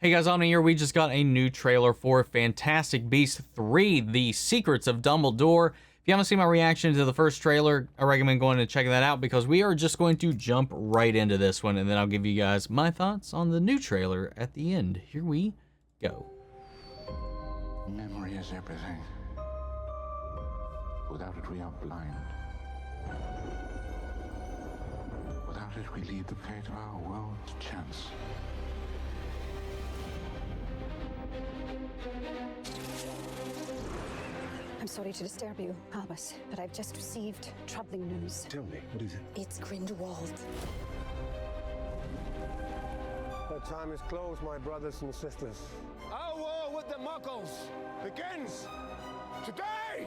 Hey guys, on here we just got a new trailer for Fantastic Beasts 3, The Secrets of Dumbledore. If you haven't seen my reaction to the first trailer, I recommend going and checking that out because we are just going to jump right into this one and then I'll give you guys my thoughts on the new trailer at the end. Here we go. Memory is everything. Without it, we are blind. Without it, we leave the fate of our world to chance. I'm sorry to disturb you, Albus, but I've just received troubling news. Tell me, what is it? It's Grindelwald. The time is closed, my brothers and sisters. Our war with the Muggles begins today!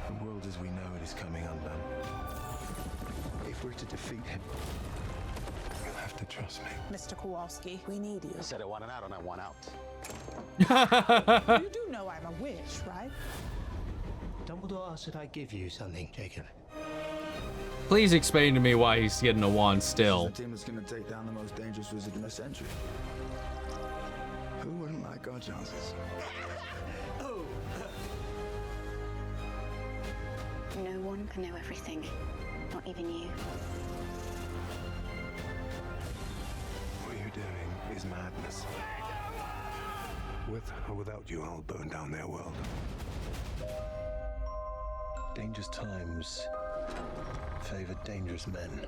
The world as we know it is coming undone. If we're to defeat him, you'll have to trust me. Mr. Kowalski, we need you. I said I want an out and I want out. You do know I'm a witch, right? Dumbledore asked that I give you something, Jacob. Please explain to me why he's getting a wand still. The team is going to take down the most dangerous wizard in the century. Who wouldn't like our chances? No one can know everything, not even you. What you're doing is madness. With or without you, I'll burn down their world. Dangerous times favor dangerous men.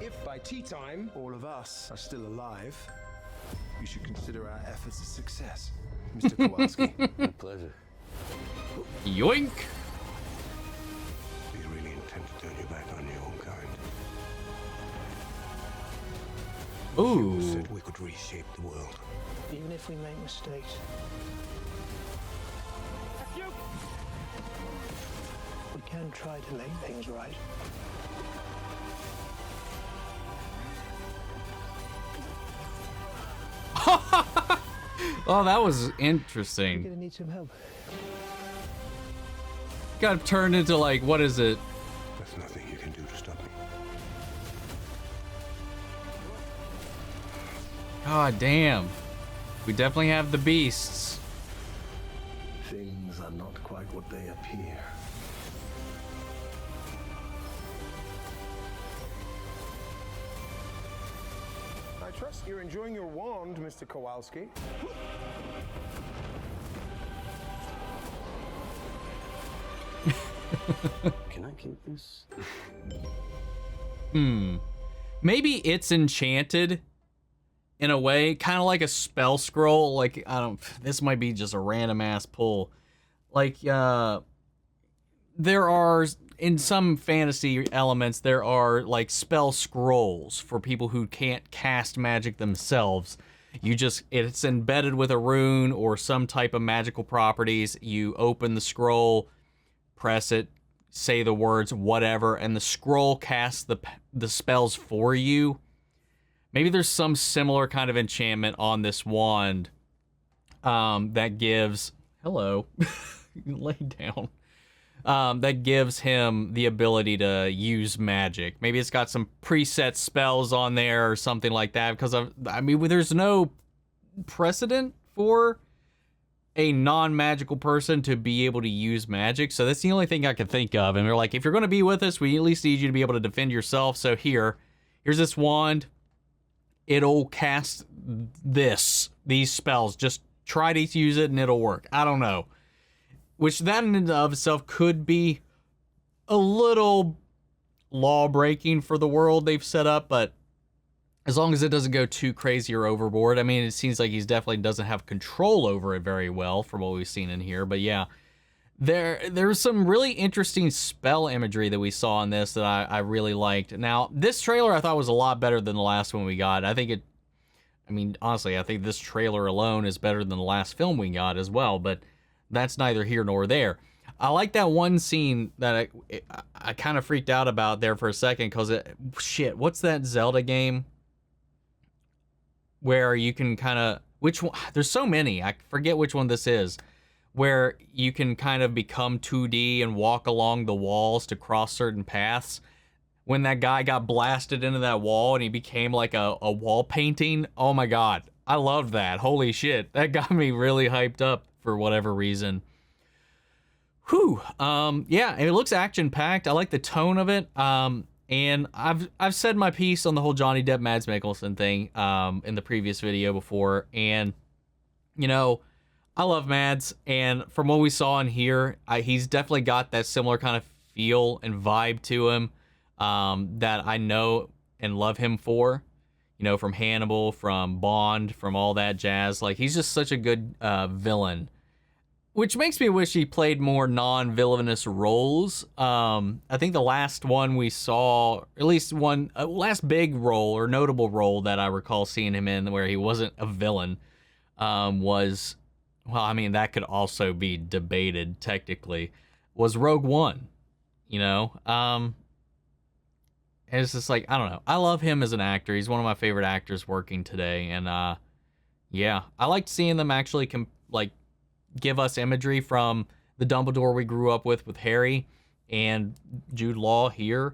If by tea time all of us are still alive, you should consider our efforts a success, Mr. Kowalski. Pleasure. Yoink! Do you really intend to turn your back on your own kind? You Ooh. said we could reshape the world. Even if we make mistakes. We can try to make things right. Oh, that was You're interesting. gonna need some help. Got turned into like, what is it? There's nothing you can do to stop me. God damn. We definitely have the beasts. Things are not quite what they appear. I trust you're enjoying your wand, Mr. Kowalski. Can I keep this? Maybe it's enchanted in a way, kind of like a spell scroll. Like, I don't, this might be just a random ass pull. Like, there are, in some fantasy elements, there are like spell scrolls for people who can't cast magic themselves. You just, it's embedded with a rune or some type of magical properties. You open the scroll, press it, say the words, whatever, and the scroll casts the spells for you. Maybe there's some similar kind of enchantment on this wand that gives... Hello. Lay down. That gives him the ability to use magic. Maybe it's got some preset spells on there or something like that, because I mean, there's no precedent for a non-magical person to be able to use magic, so that's the only thing I can think of. And they're like, if you're going to be with us, we at least need you to be able to defend yourself. So here's this wand. It'll cast these spells. Just try to use it and it'll work. I don't know. Which that in and of itself could be a little law-breaking for the world they've set up, but as long as it doesn't go too crazy or overboard. I mean, it seems like he's definitely doesn't have control over it very well from what we've seen in here. But yeah, there's some really interesting spell imagery that we saw in this that I really liked. Now, this trailer I thought was a lot better than the last one we got. I mean, honestly, I think this trailer alone is better than the last film we got as well, but that's neither here nor there. I like that one scene that I kind of freaked out about there for a second, because shit, what's that Zelda game where you can kind of, which one, there's so many, I forget which one this is, where you can kind of become 2D and walk along the walls to cross certain paths. when that guy got blasted into that wall and he became like a wall painting. Oh my God. I loved that. Holy shit. That got me really hyped up for whatever reason. Whew. Yeah, it looks action-packed. I like the tone of it. And I've said my piece on the whole Johnny Depp Mads Mikkelsen thing in the previous video before. And, you know, I love Mads. And from what we saw in here, he's definitely got that similar kind of feel and vibe to him that I know and love him for. You know, from Hannibal, from Bond, from all that jazz. Like, he's just such a good villain. Which makes me wish he played more non-villainous roles. I think the last one we saw, at least one, last big role or notable role that I recall seeing him in where he wasn't a villain was, well, I mean, that could also be debated technically, was Rogue One. You know? And it's just like, I don't know. I love him as an actor. He's one of my favorite actors working today. And yeah, I liked seeing them actually give us imagery from the Dumbledore we grew up with Harry and Jude Law here.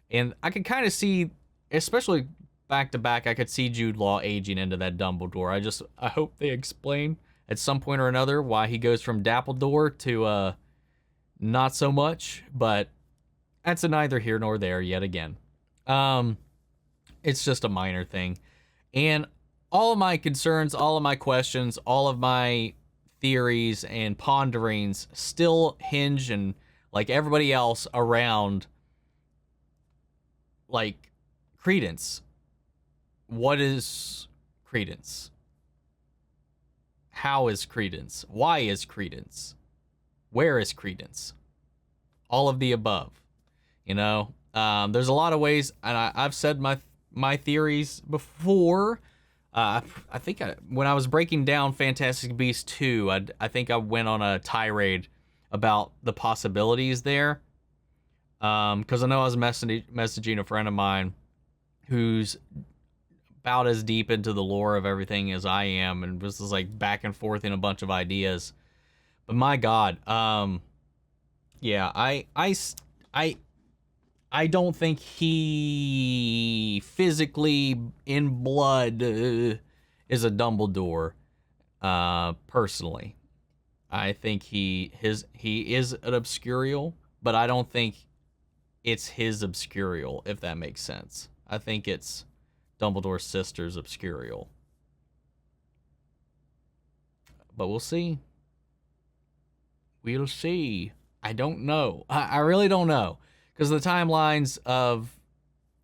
And I could kind of see, especially back to back, I could see Jude Law aging into that Dumbledore. I hope they explain at some point or another why he goes from Dappledore to not so much, but that's a neither here nor there yet again. It's just a minor thing. And all of my concerns, all of my questions, all of my theories and ponderings still hinge and like everybody else around like Credence. What is Credence? How is Credence? Why is Credence? Where is Credence? All of the above. You know, there's a lot of ways, and I've said my theories before. I think when I was breaking down Fantastic Beasts 2, I think I went on a tirade about the possibilities there. Because I know I was messaging a friend of mine who's about as deep into the lore of everything as I am, and was just like back and forth in a bunch of ideas. But my God, yeah, I don't think he physically in blood is a Dumbledore. Personally, I think he is an Obscurial, but I don't think it's his Obscurial, if that makes sense. I think it's Dumbledore's sister's Obscurial. But we'll see. We'll see. I don't know. I really don't know. Because the timelines of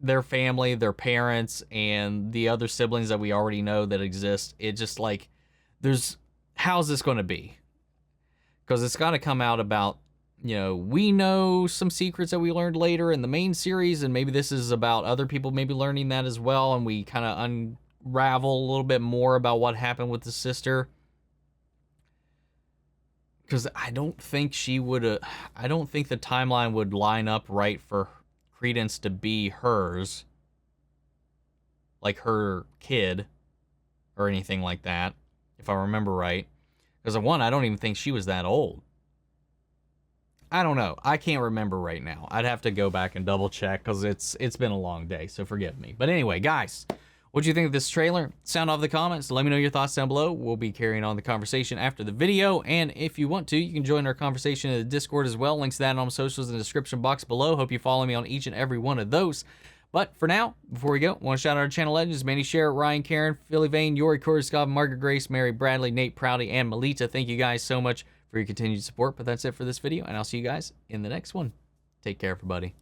their family, their parents, and the other siblings that we already know that exist, it just like, how's this going to be? Because it's got to come out about, you know, we know some secrets that we learned later in the main series, and maybe this is about other people maybe learning that as well, and we kind of unravel a little bit more about what happened with the sister. Because I don't think I don't think the timeline would line up right for Credence to be hers. Like her kid. Or anything like that. If I remember right. Because I don't even think she was that old. I don't know. I can't remember right now. I'd have to go back and double check because it's been a long day, so forgive me. But anyway, guys. What do you think of this trailer? Sound off in the comments. Let me know your thoughts down below. We'll be carrying on the conversation after the video. And if you want to, you can join our conversation in the Discord as well. Links to that on my socials in the description box below. Hope you follow me on each and every one of those. But for now, before we go, I want to shout out our channel legends, Manny Sherritt, Ryan Karen, Philly Vane, Yori Korskov, Margaret Grace, Mary Bradley, Nate Prouty, and Melita. Thank you guys so much for your continued support. But that's it for this video, and I'll see you guys in the next one. Take care, everybody.